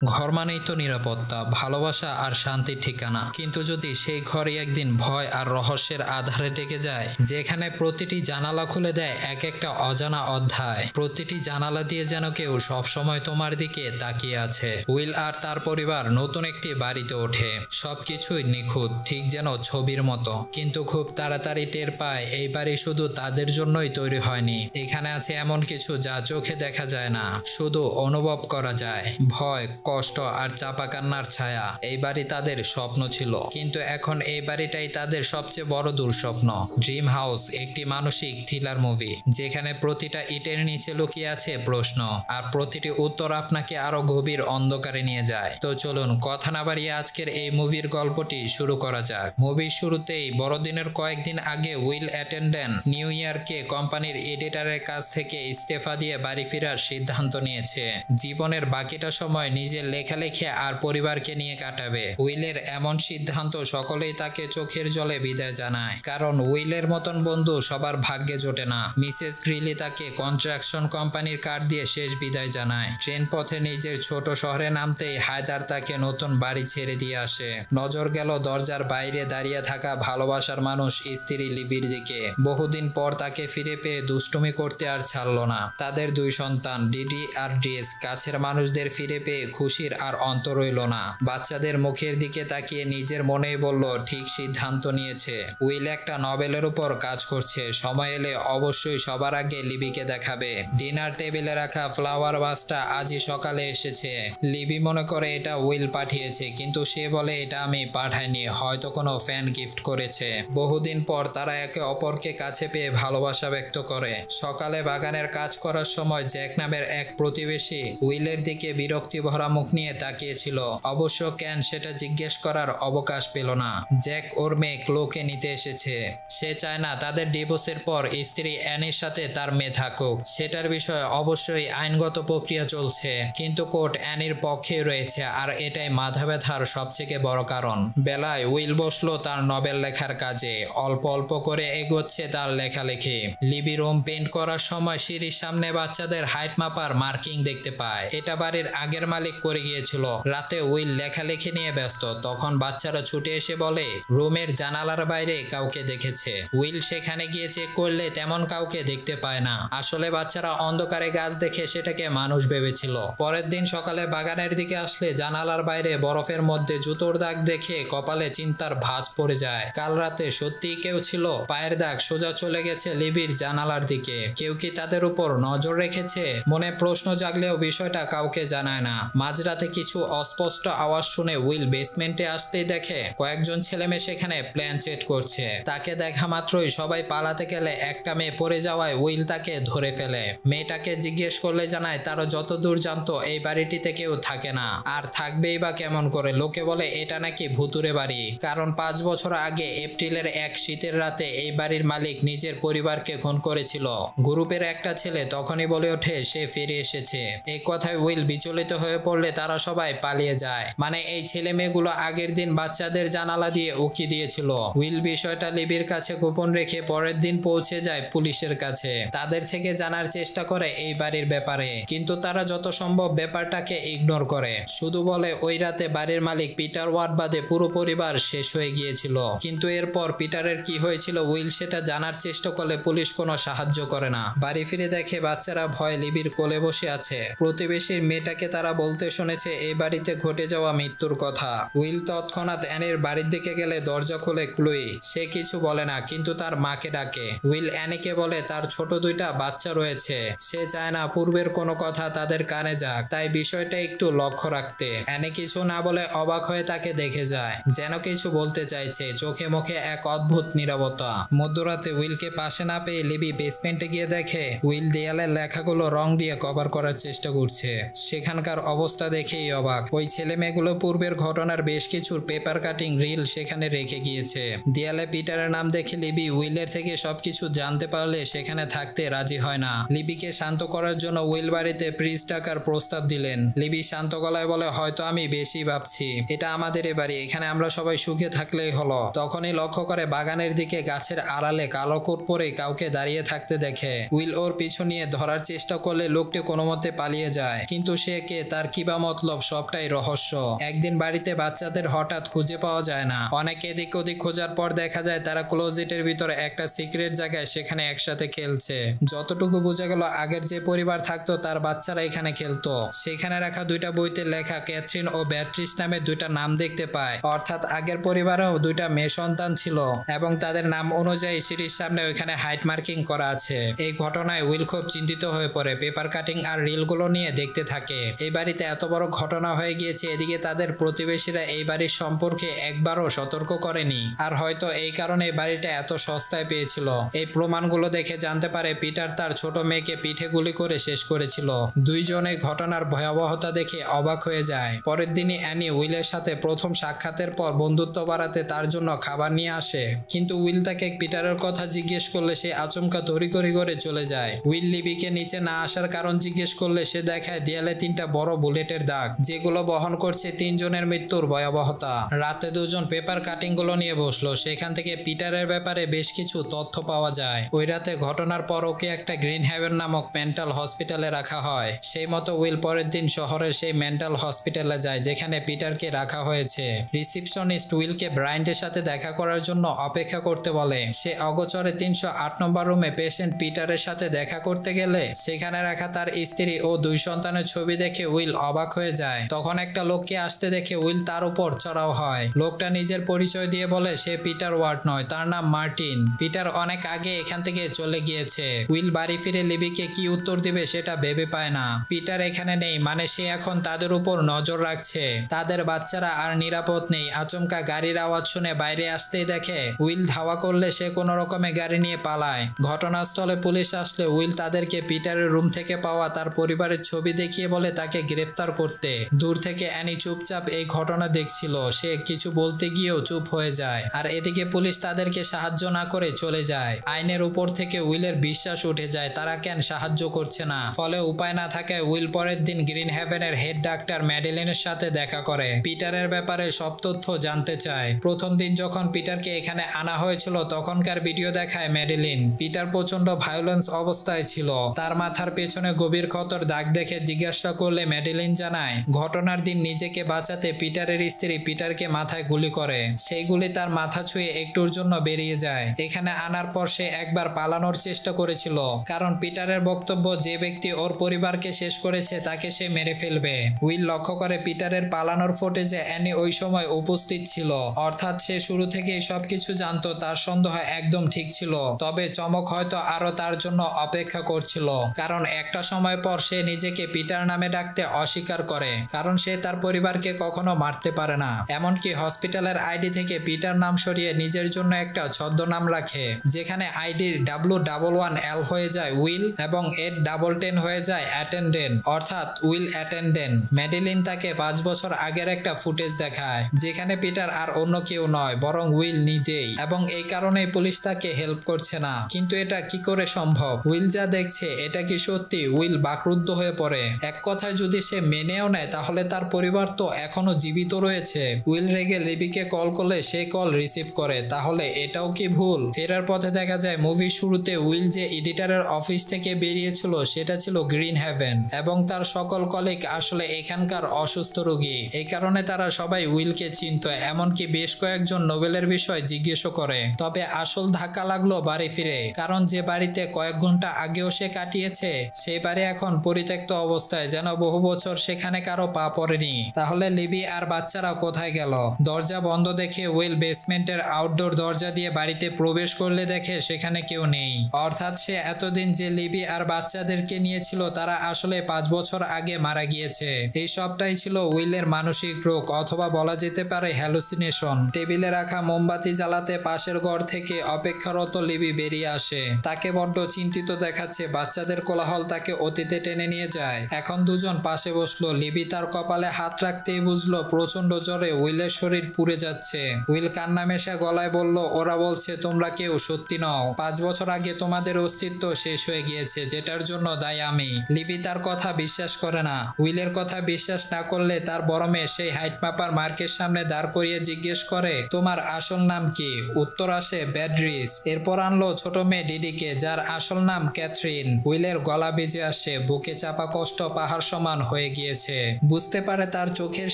ঘর মানেই তো নিরাপত্তা, ভালোবাসা আর শান্তির ঠিকানা। কিন্তু যদি সেই ঘরই একদিন ভয় আর রহস্যের আধারে ডেকে যায়, যেখানে প্রতিটি জানালা খুলে দেয় এক একটা অজানা অধ্যায়, প্রতিটি জানালা দিয়ে যেন কেউ সবসময় তোমার দিকে তাকিয়ে আছে। উইল আর তার পরিবার নতুন একটি বাড়িতে ওঠে। সবকিছুই নিখুঁত, ঠিক যেন ছবির মতো। কিন্তু খুব তাড়াতাড়ি টের পায় এই বাড়ি শুধু তাদের জন্যই তৈরি হয়নি। এখানে আছে এমন কিছু যা চোখে দেখা যায় না, শুধু অনুভব করা যায়। ভয়, কষ্ট আর চাপা কান্নার ছায়া। এই বাড়ি তাদের স্বপ্ন ছিল, কিন্তু এখন এই বাড়িটাই তাদের সবচেয়ে বড় দুঃস্বপ্ন। ড্রিম হাউস একটি মানসিক থ্রিলার মুভি, যেখানে প্রতিটা ইটের নিচে লুকিয়ে আছে প্রশ্ন, আর প্রতিটি উত্তর আপনাকে আরো গভীর অন্ধকারে নিয়ে যায়। তো চলুন কথা না বাড়িয়ে আজকের এই মুভির গল্পটি শুরু করা যাক। মুভির শুরুতেই বড়দিনের কয়েকদিন আগে উইল অ্যাটেন্ডেন্ট নিউ ইয়ারকে কোম্পানির এডিটরের কাছ থেকে ইস্তফা দিয়ে বাড়ি ফেরার সিদ্ধান্ত নিয়েছে। জীবনের বাকিটা সময় নিজের লেখালেখি আর পরিবারকে নিয়ে কাটাবে। উইলের এমন সিদ্ধান্ত সকলেই তাকে চোখের জলে বিদায় জানায়, কারণ উইলের মতন বন্ধু সবার ভাগ্যে জোটে না। মিসেস গ্রিলি তাকে কনস্ট্রাকশন কোম্পানির কার্ড দিয়ে শেষ বিদায় জানায়। ট্রেন পথে নিজের ছোট শহরে নামতেই হায়দার তাকে নতুন বাড়ি ছেড়ে দিয়ে আসে। নজর গেল দরজার বাইরে দাঁড়িয়ে থাকা ভালোবাসার মানুষ স্ত্রী লিবির দিকে। বহুদিন পর তাকে ফিরে পেয়ে দুষ্টুমি করতে আর ছাড়ল না। তাদের দুই সন্তান ডিডি আর ড্রেস, কাছের মানুষদের ফিরে পেয়ে খুশির আর অন্ত রইল না। বাচ্চাদের মুখের দিকে তাকিয়ে নিজের মনেই বলল, ঠিক সিদ্ধান্ত নিয়েছে। উইল একটা নভেলের উপর কাজ করছে, সময় এলে অবশ্যই সবার আগে লিবিকে দেখাবে। ডিনার টেবিলে রাখা ফ্লাওয়ার ভাসটা আজই সকালে এসেছে। লিবি মনে করে এটা উইল পাঠিয়েছে, কিন্তু সে বলে এটা আমি পাঠাইনি, হয়তো কোনো ফ্যান গিফট করেছে। বহুদিন পর তারা একে অপরকে কাছে পেয়ে ভালোবাসা ব্যক্ত করে। সকালে বাগানের কাজ করার সময় জ্যাক নামের এক প্রতিবেশী উইলের দিকে বিরক্তি ভরা মুখ নিয়ে তাকিয়েছিল। অবশ্য কেন সেটা জিজ্ঞেস করার অবকাশ পেল না। জ্যাক ওর মেয়ে ক্লোকে নিতে এসেছে। সে চায় না তাদের ডিভোর্সের পর স্ত্রী অ্যানির সাথে তার মেয়ে থাকুক। সেটার বিষয়ে অবশ্যই আইনগত প্রক্রিয়া চলছে, কিন্তু কোর্ট অ্যানির পক্ষে রয়েছে, আর এটাই মাথা ব্যথার সবচেয়ে বড় কারণ। বেলায় উইল বসলো তার নভেল লেখার কাজে। অল্প অল্প করে এগোচ্ছে তার লেখালেখি। লিবি রুম পেইন্ট করার সময় সিঁড়ির সামনে বাচ্চাদের হাইট মাপার মার্কিং দেখতে পায়। এটা বাড়ির আগের মালিক করে গিয়েছিল। রাতে উইল লেখালেখি নিয়ে ব্যস্ত, তখন বাচ্চারা ছুটে এসে বলে রুমের জানালার বাইরে কাউকে দেখেছে। উইল সেখানে গিয়ে চেক করলে তেমন কাউকে দেখতে পায় না। আসলে বাচ্চারা অন্ধকারে গাছ দেখে সেটাকে মানুষ ভেবেছিল। পরের দিন সকালে বাগানের দিকে আসলে জানালার বাইরে বরফের মধ্যে জুতোর দাগ দেখে কপালে চিন্তার ভাঁজ পড়ে যায়। কাল রাতে সত্যিই কেউ ছিল। পায়ের দাগ সোজা চলে গেছে লিবির জানালার দিকে। কেউ কি তাদের উপর নজর রেখেছে? মনে প্রশ্ন জাগলেও বিষয়টা কাউকে জানায় না। মাঝরাতে কিছু অস্পষ্ট আওয়াজ শুনে উইল বেসমেন্টে আসতেই দেখে কয়েকজন ছেলেমেয়ে সেখানে প্ল্যান চেট করছে। তাকে দেখা মাত্রই সবাই পালাতে গেলে একটা মেয়ে পড়ে যাওয়ায় উইল তাকে ধরে ফেলে। মেয়েটাকে জিজ্ঞেস করলে জানায় তারা যতদূর জানতো এই বাড়িটিতে কেউ থাকে না, আর থাকবেই বা কেমন করে। লোকে বলে এটা নাকি ভুতুরে বাড়ি, কারণ 5 বছর আগে এপ্রিলের এক শীতের রাতে এই বাড়ির মালিক নিজের পরিবারকে খুন করেছিল। গ্রুপের একটা ছেলে তখনই বলে ওঠে সে ফিরে এসেছে। এই কথায় উইল বিচলিত হয়ে পড়লে তারা সবাই পালিয়ে যায়। মানে এই ছেলে মেয়েগুলো আগের দিন বাচ্চাদের জানালা দিয়ে উকি দিয়েছিল। উইল বিষয়টা লিবির কাছে গোপন রেখে পরের দিন পৌঁছে যায় পুলিশের কাছে। তাদের থেকে জানার চেষ্টা করে এই বাড়ির ব্যাপারে, কিন্তু তারা যত সম্ভব ব্যাপারটাকে ইগনোর করে। শুধু বলে ওই রাতে বাড়ির মালিক পিটার ওয়ার্ড বাদে পুরো পরিবার শেষ হয়ে গিয়েছিল। কিন্তু এরপর পিটারের কি হয়েছিল উইল সেটা জানার চেষ্টা করলে পুলিশ কোনো সাহায্য করে না। বাড়ি ফিরে দেখে বাচ্চারা ভয়ে লিবির কোলে বসে আছে। প্রতিবেশীর মেয়েটাকে তারা বলতে শুনেছে এই বাড়িতে ঘটে যাওয়া মৃত্যুর কথা। উইল তৎক্ষণাৎ অ্যানির বাড়ির দিকে গেলে দরজা খুলে ক্লুই। সে কিছু বলে না, কিন্তু তার মাকে ডাকে। উইল অ্যানিকে বলে তার ছোট 2টা বাচ্চা রয়েছে। সে চায় না পূর্বের কোনো কথা তাদের কানে যাক, তাই বিষয়টা একটু লক্ষ্য রাখতে। অ্যানি কিছু না বলে অবাক হয়ে তাকে দেখে যায়, যেন কিছু বলতে চাইছে। চোখে মুখে এক অদ্ভুত নীরবতা। মধ্যরাতে উইলকে পাশে না পেয়ে লিবি বেসমেন্টে গিয়ে দেখে উইল দেয়ালের লেখাগুলো রং দিয়ে কভার করার চেষ্টা করছে। সেখানকার অবস্থা দেখেই অবাক। ওই ছেলে মেয়েগুলো পূর্বের ঘটনার বেশ কিছু পেপার কাটিং রিল সেখানে রেখে গিয়েছে। দেয়ালে পিটারের নাম দেখে লিবি উইলের থেকে সবকিছু জানতে পারলে সেখানে থাকতে রাজি হয় না। লিবিকে শান্ত করার জন্য উইল বাড়িতে প্রিজ ডাকার প্রস্তাব দিলেন। লিবি শান্ত গলায় বলে হয়তো আমি বেশি ভাবছি, এটা আমাদের বাড়ি, এখানে আমরা সবাই সুখে থাকলেই হলো। তখনই লক্ষ্য করে বাগানের দিকে গাছের আড়ালে কালো কোট পরে কাউকে দাঁড়িয়ে থাকতে দেখে। উইল ওর পিছু নিয়ে ধরার চেষ্টা করলে লোকটি কোনো মতে পালিয়ে যায়, কিন্তু সে কে তার কি বা মতলব সবটাই রহস্য। একদিন বাড়িতে বাচ্চাদের হঠাৎ খুঁজে পাওয়া যায় না। অনেক এদিক ওদিক খোঁজার পর দেখা যায় তারা ক্লোজেটের ভিতরে একটা সিক্রেট জায়গায় সেখানে একসাথে খেলছে। যতটুকু বোঝা গেল আগের যে পরিবার থাকতো তার বাচ্চারা এখানে খেলতো। সেখানে রাখা দুইটা বইতে লেখা ক্যাথরিন ও ব্যাট্রিস নামে দুইটা নাম দেখতে পায়, অর্থাৎ আগের পরিবারেও দুইটা মেয়ে সন্তান ছিল এবং তাদের নাম অনুযায়ী সিঁড়ির সামনে ওইখানে হাইট মার্কিং করা আছে। এই ঘটনায় উইল খুব চিন্তিত হয়ে পড়ে, পেপার কাটিং আর রিলগুলো নিয়ে দেখতে থাকে। এই বাড়িতে এত বড় ঘটনা হয়ে গিয়েছে, এদিকে তাদের প্রতিবেশীরা এই বাড়ির সম্পর্কে একবারও সতর্ক করেনি। আর হয়তো এই কারণে বাড়িটা এত সস্তায় পেয়েছিল। এই প্রমাণগুলো দেখে জানতে পারে পিটার তার ছোট মেয়েকে পিঠে গুলি করে শেষ করেছিল। দুইজনে ঘটনার ভয়াবহতা দেখে অবাক হয়ে যায়। পরের দিনই অ্যানি উইলের সাথে প্রথম সাক্ষাতের পর বন্ধুত্ব বাড়াতে তার জন্য খাবার নিয়ে আসে, কিন্তু উইল তাকে পিটারের কথা জিজ্ঞেস করলে সে আচমকা তড়িঘড়ি করে চলে যায়। উইল লিবিকে নিচে না আসার কারণ জিজ্ঞেস করলে সে দেখায় দেয়ালে 3টা বড় বুলেটের দাগ, যেগুলো বহন করছে 3 জনের মৃত্যুর ভয়াবহতা। রাতে দুজন পেপার কাটিং গুলো নিয়ে বসলো, সেখান থেকে পিটারের ব্যাপারে বেশ কিছু তথ্য পাওয়া যায়। ওই রাতে ঘটনার পর ওকে একটা গ্রিন হ্যাভেন নামক মেন্টাল হসপিটালে রাখা হয়। সেই মতো উইল পরের দিন শহরের সেই মেন্টাল হসপিটালে যায় যেখানে পিটারকে রাখা হয়েছে। রিসিপশনিস্ট উইলকে ব্রায়ান্টের সাথে দেখা করার জন্য অপেক্ষা করতে বলে। সে অগোচরে 308 নম্বর রুমে পেশেন্ট পিটারের সাথে দেখা করতে গেলে সেখানে রাখা তার স্ত্রী ও 2 সন্তানের ছবি দেখে উইল অবাক হয়ে যায়। তখন একটা লোককে আসতে দেখে উইল তার উপর চড়াও হয়। লোকটা নিজের পরিচয় দিয়ে বলে সে পিটার ওয়ার্ড নয়, তার নাম মার্টিন। পিটার অনেক আগে এখান থেকে চলে গিয়েছে। উইল বাড়ি ফিরে লিবিকে কি উত্তর দিবে সেটা ভেবে পায় না। পিটার এখানে নেই মানে সে এখন তাদের উপর নজর রাখছে। তাদের বাচ্চারা আর নিরাপদ নেই। আচমকা গাড়ির আওয়াজ শুনে বাইরে আসতেই দেখে উইল ধাওয়া করলে সে কোনো রকমে গাড়ি নিয়ে পালায়। ঘটনাস্থলে পুলিশ আসলে উইল তাদেরকে পিটারের রুম থেকে পাওয়া তার পরিবারের ছবি দেখিয়ে বলে তাকে গ্রেফতার করতে। দূর থেকে অ্যানি চুপচাপ এই ঘটনা দেখছিল। সে কিছু বলতে গিয়েও চুপ হয়ে যায়। আর এদিকে পুলিশ তাদেরকে সাহায্য না করে চলে যায়। আইনের উপর থেকে উইলের বিশ্বাস উঠে যায়, তারা কেন সাহায্য করছে না। ফলে উপায় না থাকায় উইল পরের দিন গ্রিন হ্যাভেনের হেড ডাক্তার ম্যাডেলিনের সাথে দেখা করে। পিটারের ব্যাপারে সব তথ্য জানতে চায়। প্রথম দিন যখন পিটারকে এখানে আনা হয়েছিল তখনকার ভিডিও দেখায় ম্যাডেলিন। পিটার প্রচন্ড ভায়োলেন্স অবস্থায় ছিল। তার মাথার পেছনে গভীর ক্ষতর দাগ দেখে জিজ্ঞাসা করলে ম্যাডেলিন জানায় ঘটনার দিন নিজেকে বাঁচাতে পিটারের স্ত্রী পিটারকে মাথায় গুলি করে। সেই গুলি তার মাথা ছুঁয়ে একটুর জন্য বেরিয়ে যায়। এখানে আনার পর সে একবার পালানোর চেষ্টা করেছিল, কারণ পিটারের বক্তব্য যে ব্যক্তি ওর পরিবারকে শেষ করেছে তাকে সে মেরে ফেলবে। উইল লক্ষ্য করে পিটারের পালানোর ফুটেজে অ্যানি ওই সময় উপস্থিত ছিল, অর্থাৎ সে শুরু থেকেই সবকিছু জানতো। তার সন্দেহ একদম ঠিক ছিল, তবে চমক হয়তো আরো তার জন্য অপেক্ষা করছিল, কারণ একটা সময় পর সে নিজেকে পিটার নামে ডাকতে অস্বীকার করে, কারণ সে তার পরিবারকে কখনো মারতে পারে না। এমনকি হসপিটালের আইডি থেকে পিটার নাম সরিয়ে নিজের জন্য একটা ছদ্মনাম রাখে, যেখানে আইডির W11L হয়ে যায় উইল এবং 810 হয়ে যায় অ্যাটেন্ডেন্ট, অর্থাৎ উইল অ্যাটেন্ডেন্ট। ম্যাডেলিন তাকে 5 বছর আগের একটা ফুটেজ দেখায় যেখানে পিটার আর অন্য কেউ নয় বরং উইল নিজেই, এবং এই কারণেই পুলিশ তাকে হেল্প করছে না। কিন্তু এটা কি করে সম্ভব? উইল যা দেখছে এটা কি সত্যি? উইল বাকরুদ্ধ হয়ে পড়ে। এক কথায় যদি সে মেনেও নেয় তাহলে তার পরিবার তো এখনো জীবিত রয়েছে। উইল রেগে লিবিকে কল করলে সে কল রিসিভ করে, তাহলে এটাও কি ভুল? ফেরার পথে দেখা যায় মুভির শুরুতে উইল যে এডিটরের অফিস থেকে বেরিয়েছিল সেটা ছিল গ্রিন হ্যাভেন, এবং তার সকল কলিগ আসলে এখানকার অসুস্থ রোগী। এই কারণে তারা সবাই উইলকে চিনত, এমনকি বেশ কয়েকজন নোবেলের বিষয় জিজ্ঞেস করে। তবে আসল ধাক্কা লাগলো বাড়ি ফিরে, কারণ যে বাড়িতে কয়েক ঘন্টা আগেও সে কাটিয়েছে সেই বাড়ি এখন পরিত্যক্ত অবস্থায়, যেন বহু বছর সেখানে কারো পা পড়েনি। তাহলে লিবি আর বাচ্চারা কোথায় গেল? দরজা বন্ধ দেখে উইল বেসমেন্টের আউটডোর দরজা দিয়ে বাড়িতে প্রবেশ করলে দেখে সেখানে কেউ নেই, অর্থাৎ সে এতদিন যে লিবি আর বাচ্চাদেরকে নিয়েছিল তারা আসলে 5 বছর আগে মারা গিয়েছে। এই সবটাই ছিল উইলের মানসিক রোগ, অথবা বলা যেতে পারে হ্যালুসিনেশন। টেবিলে রাখা মোমবাতি জ্বালাতে পাশের ঘর থেকে অপেক্ষারত লিবি বেরিয়ে আসে। তাকে বড্ড চিন্তিত দেখাচ্ছে। বাচ্চাদের কোলাহল তাকে অতীতে টেনে নিয়ে যায়। এখন দুজন পাশে বসলো। লিবি তার কপালে হাত রাখতেই বুঝলো প্রচন্ড জ্বরে উইলের শরীর পুড়ে যাচ্ছে। উইল কান্না মেশা গলায় বলল, ওরা বলছে তোমরা কেউ সত্যি নও। 5 বছর আগে তোমাদের অস্তিত্ব শেষ হয়ে গিয়েছে, যেটার জন্য দায়ী আমি। লিবি তার কথা বিশ্বাস করে না। উইলের কথা বিশ্বাস না করলে তার বড় মেয়ে সেই হাইট মাপার মার্কের সামনে দাঁড় করিয়ে জিজ্ঞেস করে, তোমার আসল নাম কি? উত্তর আসে ব্যাড্রিস। এরপর আনলো ছোট মেয়ে ডিডিকে, যার আসল নাম ক্যাথরিন। উইলের গলা বেজে আসে, বুকে চাপা কষ্ট পাহাড় সমান হয়ে গিয়েছে। বুঝতে পারে তার চোখের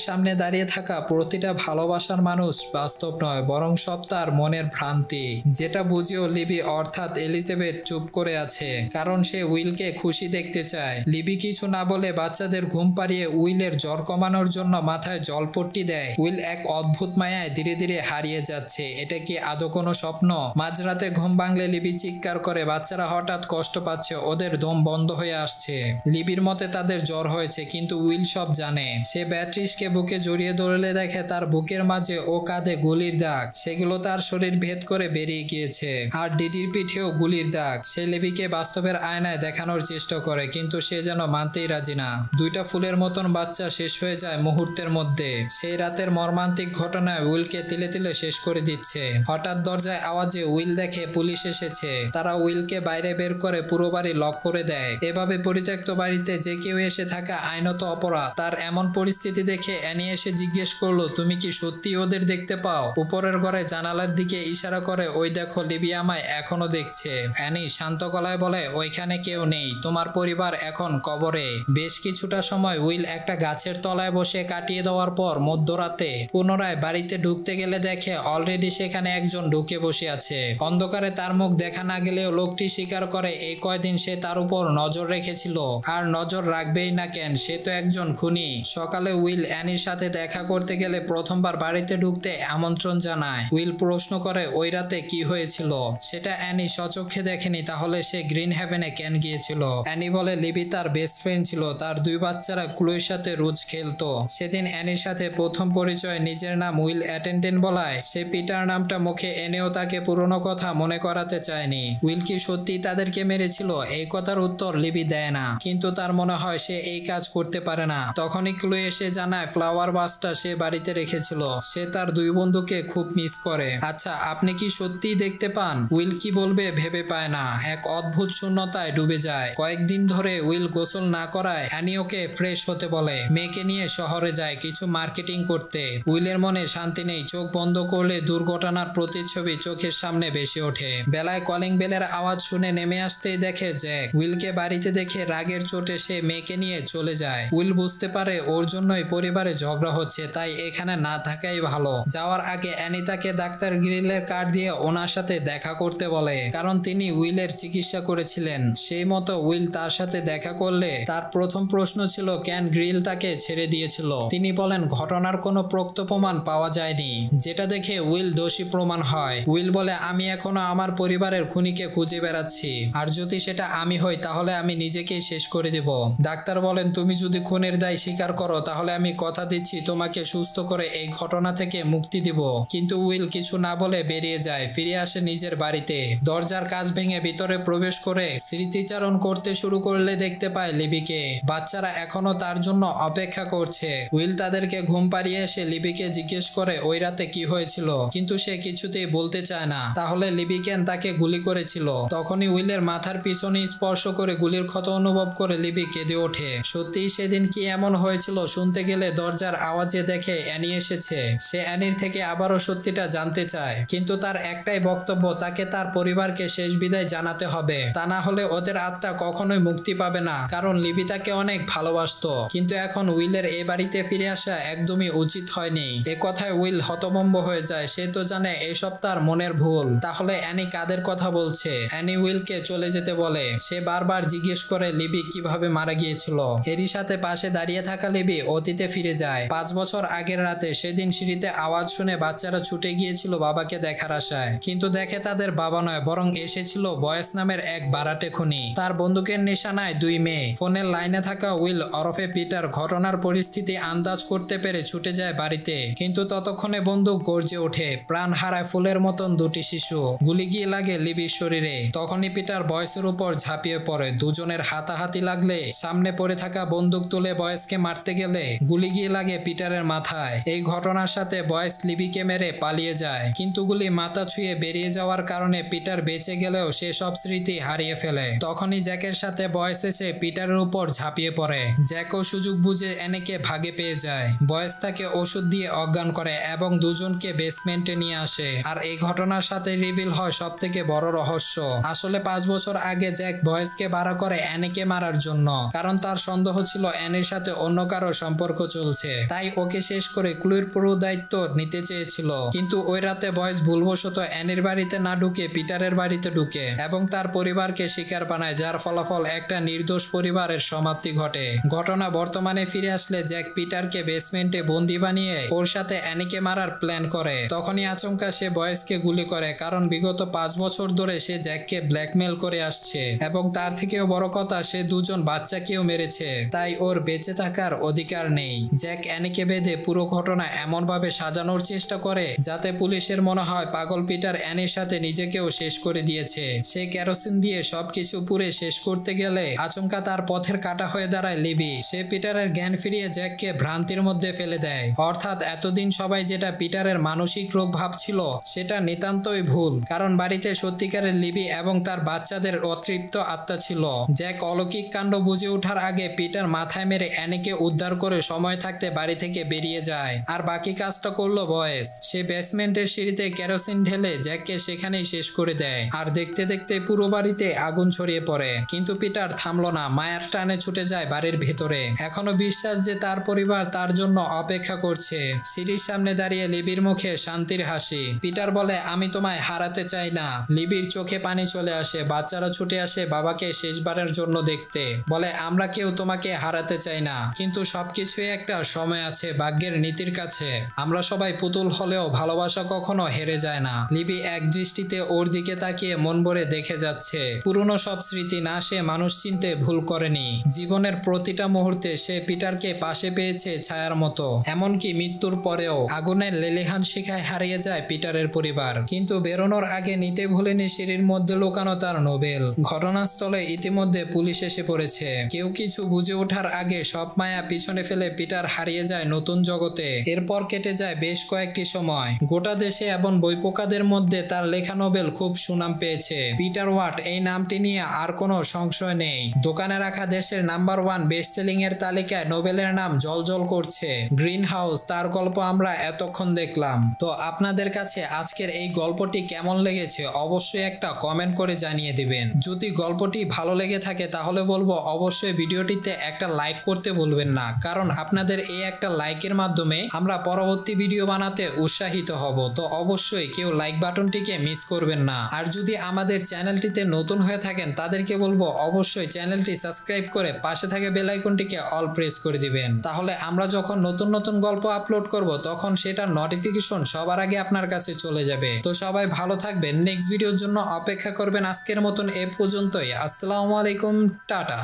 সামনে দাঁড়িয়ে থাকা প্রতিটা ভালোবাসার মানুষ বাস্তব নয়, বরং সব তার মনের ভ্রান্তি। যেটা বুঝেও লিবি অর্থাৎ এলিজাবেথ চুপ করে আছে, কারণ সে উইলকে খুশি দেখতে চায়। লিবি কিছু না বলে বাচ্চাদের ঘুম পাড়িয়ে উইলের জ্বর কমানোর জন্য মাথায় জলপট্টি দেয়। উইল এক অদ্ভুত মায়ায় ধীরে ধীরে হারিয়ে যাচ্ছে। এটা কি আদৌ কোনো স্বপ্ন? মাঝরাতে ঘুম ভাঙলে লিবি চিৎকার করে, বাচ্চারা হঠাৎ কষ্ট পাচ্ছে, ওদের দম বন্ধ হয়ে আসছে। লিবির মতে তাদের জ্বর হয়েছে, কিন্তু উইল সব জানে। সে ব্যাট্রিসকে বুকে জড়িয়ে ধরলে দেখে তার বুকের মাঝে ও কাঁধে গুলির দাগ। সেগুলো তার শরীর ভেদ করে বেরিয়ে গিয়েছে। আর ডিডির পিঠেও গুলির দাগ। সে লিবিকে বাস্তবের আয়নায় দেখানোর চেষ্টা করে, কিন্তু সে যেন মানতেই রাজি না। দুইটা ফুলের মতন বাচ্চা শেষ হয়ে যায় মুহূর্তের মধ্যে। সেই রাতের মর্মান্তিক ঘটনায় উইলকে তিলে তিলে শেষ করে দিচ্ছে। হঠাৎ দরজায় আওয়াজে উইল দেখে পুলিশ এসেছে। তারা উইলকে বাইরে বের করে পুরো বাড়ি লক করে দেয়। এভাবে পরিত্যক্ত বাড়িতে যে কেউ এসে থাকা আইনত অপরাধ। তার এমন পরিস্থিতি দেখে অ্যানি এসে জিজ্ঞেস করলো, তুমি কি সত্যি ওদের দেখতে পাও? উপরের ঘরে জানালার দিকে ইশারা করে, ওই দেখো, লিবি আমায় এখনো দেখছে। অ্যানি শান্ত গলায় বলে, ওইখানে কেউ নেই, তোমার পরিবার এখন কবরে। বেশ কিছুটা সময় উইল একটা গাছের তলায় বসে কাটিয়ে দেওয়ার পর মধ্যরাতে পুনরায় বাড়িতে ঢুকতে গেলে দেখে অলরেডি সেখানে একজন ঢুকে বসে আছে। অন্ধকারে তার মুখ দেখা না গেলেও লোকটি স্বীকার করে এই কয়দিন সে তার উপর নজর রেখেছিল। আর নজর রাখবেই না কেন, সে তো একজন খুনি। সকালে উইল অ্যানির সাথে দেখা করতে গেলে প্রথমবার বাড়িতে ঢুকতে আমন্ত্রণ জানায়। উইল প্রশ্ন করে ওই রাতে কি হয়েছিল। সেটা অ্যানি স্বচক্ষে দেখেনি, তাহলে সে গ্রিন হেভেনে কেন গিয়েছিল? অ্যানি বলে লিবি তার বেস্ট ফ্রেন্ড ছিল, তার দুই বাচ্চারা ক্লোয়ের সাথে রোজ খেলতো। সেদিন অ্যানির সাথে প্রথম পরিচয়। নিজের নাম উইল অ্যাটেন্ডেন্ট বলায় সে পিটার নামটা মুখে এনেও তাকে পুরনো কথা মনে করাতে চায়নি। উইল কি সত্যি তাদেরকে মেরেছিল? এই কথার উত্তর লিবি দেয় না, কিন্তু তার মনে হয় সে এই কাজ করতে পারে না। তখনই ক্লু এসে জানায় ফ্লাওয়ার বাসটা সে বাড়িতে রেখেছিল। সে তার দুই বন্ধুকে খুব মিস করে। আচ্ছা, আপনি কি সত্যিই দেখতে পান? উইল কি বলবে ভেবে পায় না। এক অদ্ভুত শূন্যতায় ডুবে যায়। কয়েকদিন ধরে উইল গোসল না করায় অ্যানি ওকে ফ্রেশ হতে বলে। মেয়েকে নিয়ে শহরে যায় কিছু মার্কেটিং করতে। উইলের মনে শান্তি নেই। চোখ বন্ধ করলে দুর্ঘটনার প্রতিচ্ছবি চোখের সামনে ভেসে ওঠে। বেলায় কলিং বেলের আওয়াজ শুনে নেমে আসতেই দেখে জ্যাক। উইলকে বাড়িতে দেখে রাগের চোটে সে মেয়েকে নিয়ে চলে যায়। উইল বুঝতে পারে ওর জন্যই পরিবারে ঝগড়া হচ্ছে, তাই এখানে না থাকাই ভালো। যাওয়ার আগে অ্যানি তাকে ডাক্তার গ্রিলের কার্ড দিয়ে ওনার সাথে দেখা করতে বলে, কারণ তিনি উইলের চিকিৎসা করেছিলেন। সেই মতো উইল তার সাথে দেখা করলে তার প্রথম প্রশ্ন ছিল কেন গ্রিল তাকে ছেড়ে দিয়েছিল। তিনি বলেন ঘটনার কোনো প্রত্যক্ষ প্রমাণ পাওয়া যায়নি, যেটা দেখে উইল দোষী প্রমাণ হয়। উইল বলে আমি এখনো আমার পরিবারের খুনিকে খুঁজে বেড়াচ্ছি, আর যদি সেটা আমি হই তাহলে আমি নিজেকেই শেষ করে দেব। ডাক্তার বলেন তুমি যদি খুনের দায় স্বীকার করো তাহলে আমি কথা দিচ্ছি তোমাকে সুস্থ করে এই ঘটনা থেকে মুক্তি দিব। কিন্তু উইল কিছু না বলে বেরিয়ে যায়। ফিরে আসে নিজের বাড়িতে। দরজার কাঁচ ভেঙে ভিতরে প্রবেশ করে স্মৃতিচারণ করতে শুরু করলে দেখতে পায় লিবিকে। বাচ্চারা এখনো তার জন্য অপেক্ষা করছে। উইল তাদেরকে ঘুম পাড়িয়ে এসে লিবিকে জিজ্ঞেস করে ওই রাতে কি হয়েছিল, কিন্তু সে কিছুতেই বলতে চায় না। তাহলে লিবি কেন তাকে গুলি করেছিল? তখনই উইলের মাথার পিছনে স্পর্শ করে গুলির ক্ষত অনুভব করে লিবি কেঁদে ওঠে। সত্যিই সেদিন কি এমন হয়েছিল শুনতে গেলে দরজার আওয়াজে দেখে অ্যানি এসেছে। সে অ্যানির থেকে আবারও সত্যিটা জানতে চায়, কিন্তু তার একটাই বক্তব্য, তাকে তার পরিবারকে শেষ বিদায় জানাতে হবে। তা না হলে ওদের আত্মা কখনোই মুক্তি পাবে না, কারণ লিবি তাকে অনেক ভালোবাসতো। কিন্তু এখন উইলের এ বাড়িতে ফিরে আসা একদমই উচিত হয়নি। এ কথায় উইল হতভম্ব হয়ে যায়। সে তো জানে এসব তার মনের ভুল। তাহলে অ্যানি কাদের কথা বলছে? অ্যানি উইলকে চলে যেতে বলে। সে বারবার জিজ্ঞেস করে লিবি কিভাবে মারা গিয়েছিল। এরই সাথে পাশে দাঁড়িয়ে থাকা লিবি অতীতে ফিরে যায়। 5 বছর আগের রাতে। সেদিন সিঁড়িতে আওয়াজ শুনে বাচ্চারা ছুটে গিয়েছিল বাবাকে দেখার আশায়, কিন্তু দেখে তাদের বাবা নয়, বরং এসেছিল বয়েস নামের এক বারাটে খুনি। তার বন্দুকের নিশানায় 2 মেয়ে। ফোনের লাইনে থাকা উইল ওরফে পিটার ঘটনার পরিস্থিতি আন্দাজ করতে পেরে ছুটে যায় বাড়িতে, কিন্তু ততক্ষণে বন্দুক গর্জে ওঠে। প্রাণ হারায় ফুলের মতন 2টি শিশু। গুলি গিয়ে লাগে লিবির শরীরে। তখনই পিটার বয়েসের উপর ঝাঁপিয়ে পড়ে। দুজনের হাতাহাতি লাগলে সামনে পড়ে থাকা বন্দুক তুলে বয়েসকে মারতে গেলে গুলি গিয়ে লাগে পিটারের মাথায়। এই ঘটনার সাথে বয়েস লিবিকে মেরে পালিয়ে যায়, কিন্তু গুলি মাথা ছুঁয়ে বেরিয়ে যাওয়ার কারণে পিটার বেঁচে গেলেও সে সব স্মৃতি হারিয়ে ফেলে। তখনই জ্যাকের সাথে বয়েস এসে পিটারের উপর ঝাঁপিয়ে পড়ে। জ্যাকও সুযোগ বুঝে অ্যানিকে ভাগে পেয়ে যায়। বয়েস তাকে ওষুধ দিয়ে অজ্ঞান করে এবং দুজনকে বেসমেন্টে নিয়ে আসে। আর এই ঘটনার সাথে রিভিল হয় সব থেকে বড় রহস্য। আসলে 5 বছর আগে জ্যাক বয়েসকে ভাড়া করে অ্যানিকে মারার জন্য, কারণ তার সন্দেহ ছিল অ্যানির সাথে অন্য কারো সম্পর্ক চলছে, তাই ওকে শেষ করে ক্লুর পুরো দায়িত্ব নিতে চেয়েছিল। কিন্তু ওই রাতে বয়েস ভুলবশত অ্যানির বাড়িতে না ঢুকে পিটারের বাড়িতে ঢুকে এবং তার পরিবারকে শিকার বানায়, যার ফলাফল একটা নির্দোষ পরিবারের সমাপ্তি ঘটে। ঘটনা বর্তমানে ফিরে আসলে জ্যাক পিটারকে বেসমেন্টে বন্দি বানিয়ে ওর সাথে অ্যানিকে মারার প্ল্যান করে। তখনই আচমকা সে বয়েসকে গুলি করে, কারণ বিগত 5 বছর ধরে সে জ্যাককে ব্ল্যাকমেল করে আসছে এবং তার থেকেও বড় কথা সে দুজন বাচ্চাকেও মেরেছে, তাই ওর বেঁচে থাকার অধিকার নেই। জ্যাক অ্যানিকে বেঁধে পুরো ঘটনা এমন ভাবে সাজানোর চেষ্টা করে যাতে পুলিশের মনে হয় পাগল পিটার অ্যানির সাথে নিজেকেও শেষ করে দিয়েছে। সে কেরোসিন দিয়ে সবকিছু পুড়ে শেষ করতে গেলে আচমকা তার পথের কাঁটা হয়ে দাঁড়ায় লিবি। সে পিটারের জ্ঞান ফিরিয়ে জ্যাককে ভ্রান্তির মধ্যে ফেলে দেয়। অর্থাৎ এতদিন সবাই যেটা পিটারের মানসিক রোগ ভাবছিল সেটা নিতান্তই ভুল, কারণ বাড়িতে সত্যিকারের লিবি এবং তার বাচ্চাদের অতৃপ্ত আত্মা ছিল। জ্যাক অলৌকিক কাণ্ড বুঝে ওঠার আগে পিটার মাথায় মেরে অ্যানিকে উদ্ধার করে সময় থাকতে বাড়ি থেকে বেরিয়ে যায়। আর বাকি কাজটা করলো বয়েস। সে বেসমেন্টের সিঁড়িতে কেরোসিন ঢেলে জ্যাককে সেখানেই শেষ করে দেয়। আর দেখতে দেখতে পুরো বাড়িতে আগুন ছড়িয়ে পড়ে। কিন্তু পিটার থামলো না, মায়ার টানে ছুটে যায় বাড়ির ভেতরে। এখনো বিশ্বাস যে তার পরিবার তার জন্য অপেক্ষা করছে। সিঁড়ির সামনে দাঁড়িয়ে লিবির মুখে শান্তির হাসি। পিটার বলে, আমি তোমায় হারাতে চাই না। লিবির চোখে পানি চলে আসে। বাচ্চারা ছুটে আসে বাবাকে শেষবারের জন্য দেখতে। বলে, আমরা কেউ তোমাকে হারাতে চাই না, কিন্তু সবকিছুই একটা সময় আছে ভাগ্যের নীতির কাছে। আমরা সবাই পুতুল হলেও ভালোবাসা কখনো হেরে যায় না। লিবি এক দৃষ্টিতে ওর দিকে তাকিয়ে মন ভরে দেখে যাচ্ছে। পুরনো সব স্মৃতি না, সে মানুষ চিনতে ভুল করেনি। জীবনের প্রতিটা মুহূর্তে সে পিটারকে পাশে পেয়েছে ছায়ার মতো। এমনকি মৃত্যুর পরেও। আগুনের লেলিহান শিখায় হারিয়ে যায় পিটারের পরিবার, কিন্তু বেরোনোর আগে নিতে ভুলেনি সিঁড়ির মধ্যে লুকানো তার নোবেল। ঘটনাস্থলে ইতিমধ্যে পুলিশ এসে পড়েছে। কেউ কিছু বুঝে ওঠার আগে সব মায়া পিছনে ফেলে পিটার হারিয়ে যায় নতুন জগতে। এরপর কেটে যায় বেশ কয়েকটি সময়। গোটা দেশে এবং বইপোকাদের মধ্যে তার লেখা নোবেল খুব সুনাম পেয়েছে। পিটার ওয়াট এই নামটি নিয়ে আর কোনো সংশয় নেই। দোকানে রাখা দেশের নাম্বার 1 বেস্টসেলিং এর তালিকায় নোবেলের নাম জলজল করছে। গ্রিন হাউস, তার গল্প আমরা এতক্ষণ দেখলাম। তো আপনাদের কাছে আজকের এই গল্পটি কেমন লেগেছে অবশ্যই একটা কমেন্ট করে জানিয়ে দিবেন। যদি গল্পটি ভালো লেগে থাকে তাহলে বলবো অবশ্যই ভিডিওটিতে একটা লাইক করতে ভুলবেন না, কারণ আপনাদের এই একটা লাইকের মাধ্যমে আমরা পরবর্তী ভিডিও বানাতে উৎসাহিত হব। তো অবশ্যই কেউ লাইক বাটনটিকে মিস করবেন না। আর যদি আমাদের চ্যানেলটিতে নতুন হয়ে থাকেন তাদেরকে বলবো অবশ্যই চ্যানেলটি সাবস্ক্রাইব করে পাশে থাকা বেল আইকনটিকে অল প্রেস করে দিবেন। তাহলে আমরা যখন নতুন নতুন গল্প আপলোড করব তখন সেটার নোটিফিকেশন সবার আগে আপনার কাছে চলে যাবে। তো সবাই ভালো থাকবেন, নেক্সট ভিডিওর জন্য অপেক্ষা করবেন। আজকের মতন এ পর্যন্তই। আসসালামু আলাইকুম, টাটা।